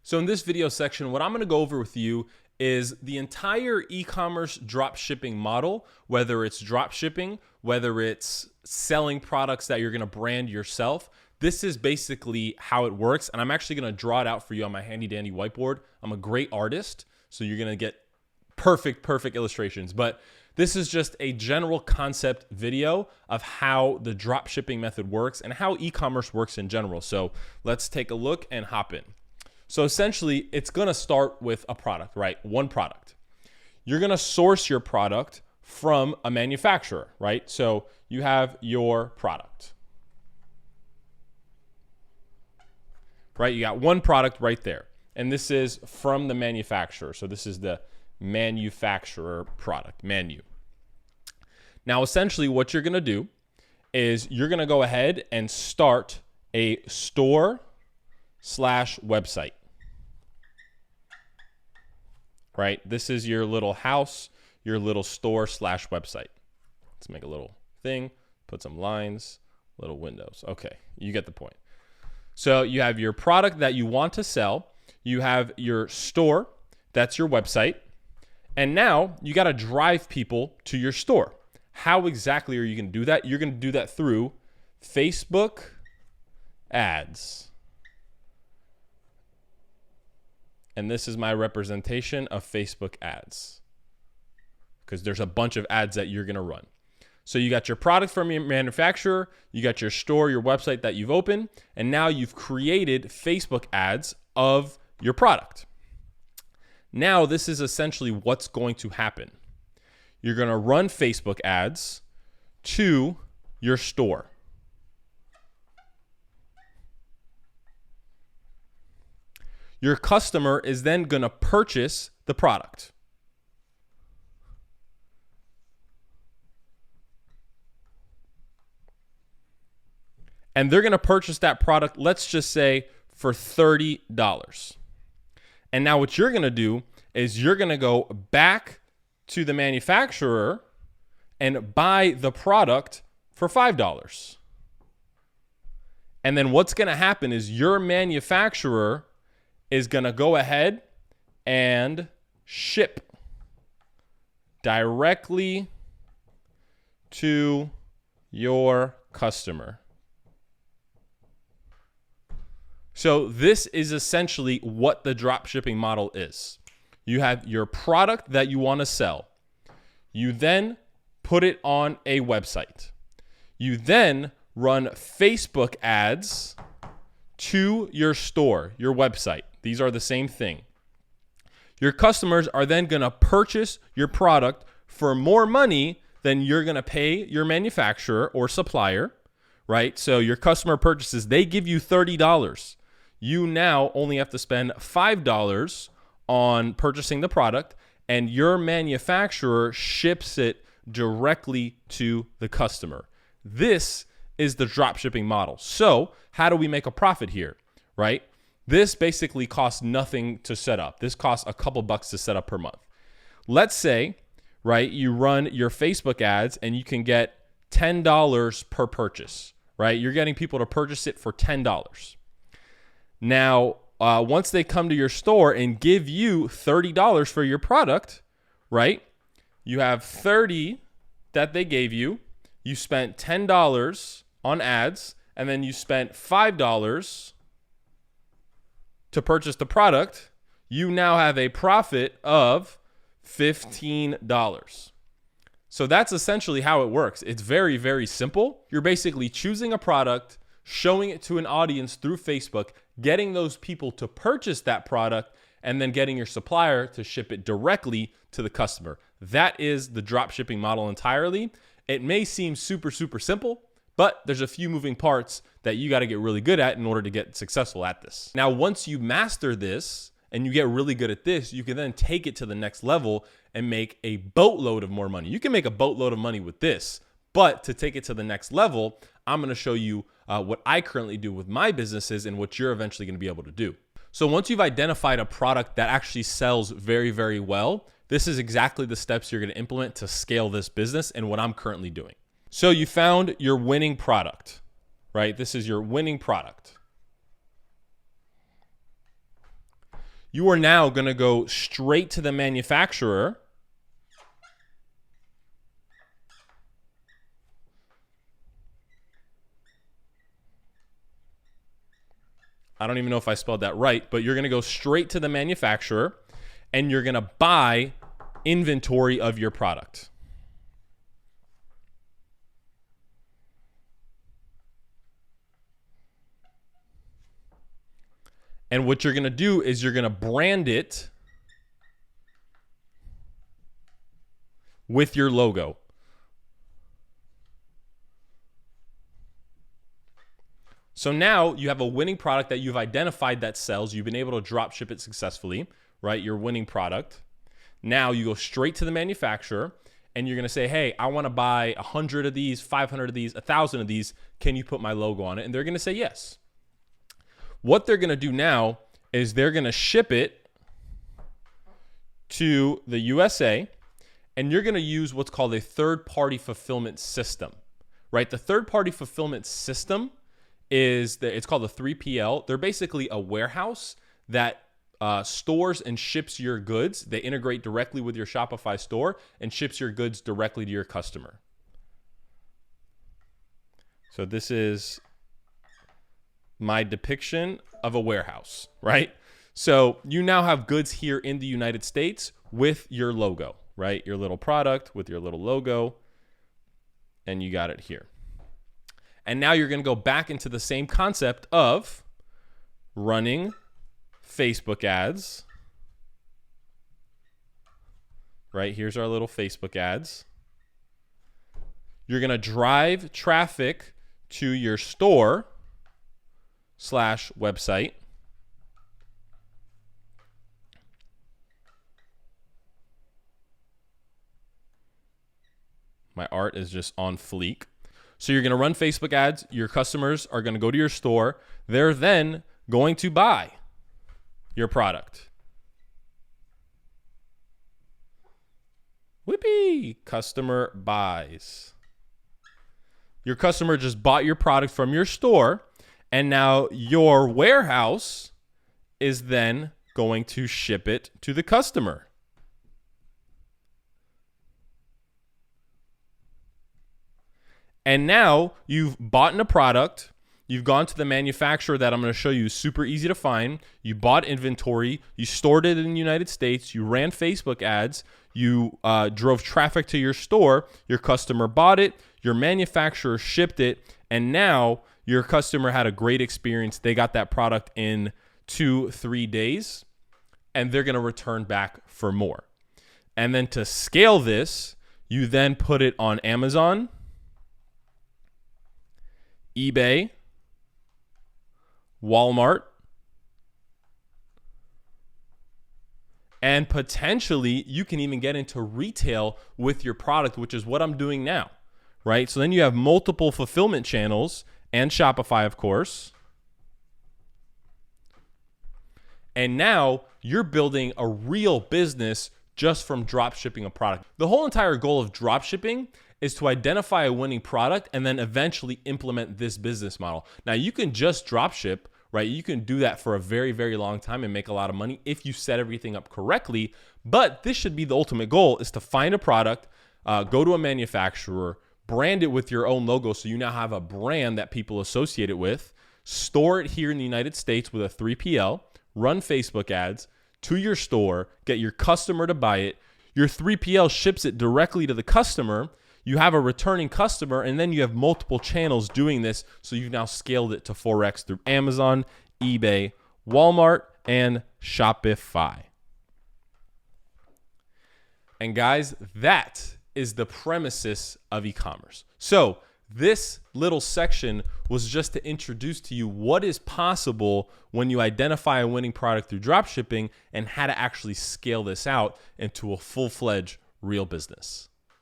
So in this video section, what I'm going to go over with you is the entire e-commerce drop shipping model, whether it's drop shipping, whether it's selling products that you're going to brand yourself. This is basically how it works. And I'm actually going to draw it out for you on my handy dandy whiteboard. I'm a great artist, so you're going to get perfect illustrations. But this is just a general concept video of how the drop shipping method works and how e-commerce works in general. So let's take a look and hop in. So essentially, it's going to start with a product, right? One product. You're going to source your product from a manufacturer, right? So you have your product, right? You got one product right there. And this is from the manufacturer. So this is the manufacturer product, manu. Now, essentially what you're going to do is you're going to go ahead and start a store/website. Right? This is your little house, your little store/website. Let's make a little thing, put some lines, little windows. Okay, you get the point. So you have your product that you want to sell. You have your store, that's your website. And now you got to drive people to your store. How exactly are you going to do that? You're going to do that through Facebook ads. And this is my representation of Facebook ads, because there's a bunch of ads that you're going to run. So you got your product from your manufacturer, you got your store, your website that you've opened, and now you've created Facebook ads of your product. Now this is essentially what's going to happen. You're going to run Facebook ads to your store. Your customer is then going to purchase the product. And they're going to purchase that product, let's just say, for $30. And now what you're going to do is you're going to go back to the manufacturer and buy the product for $5. And then what's going to happen is your manufacturer is going to go ahead and ship directly to your customer. So this is essentially what the drop shipping model is. You have your product that you want to sell. You then put it on a website. You then run Facebook ads to your store, your website. These are the same thing. Your customers are then going to purchase your product for more money than you're going to pay your manufacturer or supplier, right? So your customer purchases, they give you $30. You now only have to spend $5 on purchasing the product, and your manufacturer ships it directly to the customer. This is the drop shipping model. So how do we make a profit here, right? This basically costs nothing to set up. This costs a couple bucks to set up per month. Let's say, right, you run your Facebook ads and you can get $10 per purchase, right? You're getting people to purchase it for $10. Now, once they come to your store and give you $30 for your product, right? You have $30 that they gave you. You spent $10 on ads, and then you spent $5 to purchase the product. You now have a profit of $15. So that's essentially how it works. It's very simple. You're basically choosing a product, showing it to an audience through Facebook, getting those people to purchase that product, and then getting your supplier to ship it directly to the customer. That is the drop shipping model entirely. It may seem super simple, but there's a few moving parts that you got to get really good at in order to get successful at this. Now, once you master this and you get really good at this, you can then take it to the next level and make a boatload of more money. You can make a boatload of money with this, but to take it to the next level, I'm going to show you what I currently do with my businesses and what you're eventually going to be able to do. So once you've identified a product that actually sells very well, this is exactly the steps you're going to implement to scale this business and what I'm currently doing. So you found your winning product, right? This is your winning product. You are now going to go straight to the manufacturer I don't even know if I spelled that right, but you're going to go straight to the manufacturer and you're going to buy inventory of your product. And what you're going to do is you're going to brand it with your logo. So now you have a winning product that you've identified that sells. You've been able to drop ship it successfully, right? Your winning product. Now you go straight to the manufacturer and you're going to say, hey, I want to buy 100 of these, 500 of these, 1,000 of these. Can you put my logo on it? And they're going to say yes. What they're going to do now is they're going to ship it to the USA, and you're going to use what's called a third-party fulfillment system, right? The third-party fulfillment system it's called a 3PL. They're basically a warehouse that stores and ships your goods. They integrate directly with your Shopify store and ships your goods directly to your customer. So this is my depiction of a warehouse, right? So you now have goods here in the United States with your logo, right? Your little product with your little logo, and you got it here. And now you're going to go back into the same concept of running Facebook ads. Right? Here's our little Facebook ads. You're going to drive traffic to your store/website. My art is just on fleek. So you're going to run Facebook ads. Your customers are going to go to your store. They're then going to buy your product. Whippy! Customer buys. Your customer just bought your product from your store, and now your warehouse is then going to ship it to the customer. And now you've bought in a product, you've gone to the manufacturer that I'm going to show you is super easy to find. You bought inventory, you stored it in the United States, you ran Facebook ads, you drove traffic to your store, your customer bought it, your manufacturer shipped it, and now your customer had a great experience. They got that product in 2-3 days, and they're going to return back for more. And then to scale this, you then put it on Amazon, eBay, Walmart, and potentially you can even get into retail with your product, which is what I'm doing now, right? So then you have multiple fulfillment channels and Shopify, of course. And now you're building a real business just from drop shipping a product. The whole entire goal of drop shipping is to identify a winning product and then eventually implement this business model. Now, you can just drop ship, right? You can do that for a very, very long time and make a lot of money if you set everything up correctly. But this should be the ultimate goal, is to find a product, go to a manufacturer, brand it with your own logo so you now have a brand that people associate it with, store it here in the United States with a 3PL, run Facebook ads to your store, get your customer to buy it. Your 3PL ships it directly to the customer. You have a returning customer, and then you have multiple channels doing this. So you've now scaled it to 4x through Amazon, eBay, Walmart, and Shopify. And guys, that is the premises of e-commerce. So this little section was just to introduce to you what is possible when you identify a winning product through dropshipping and how to actually scale this out into a full-fledged real business.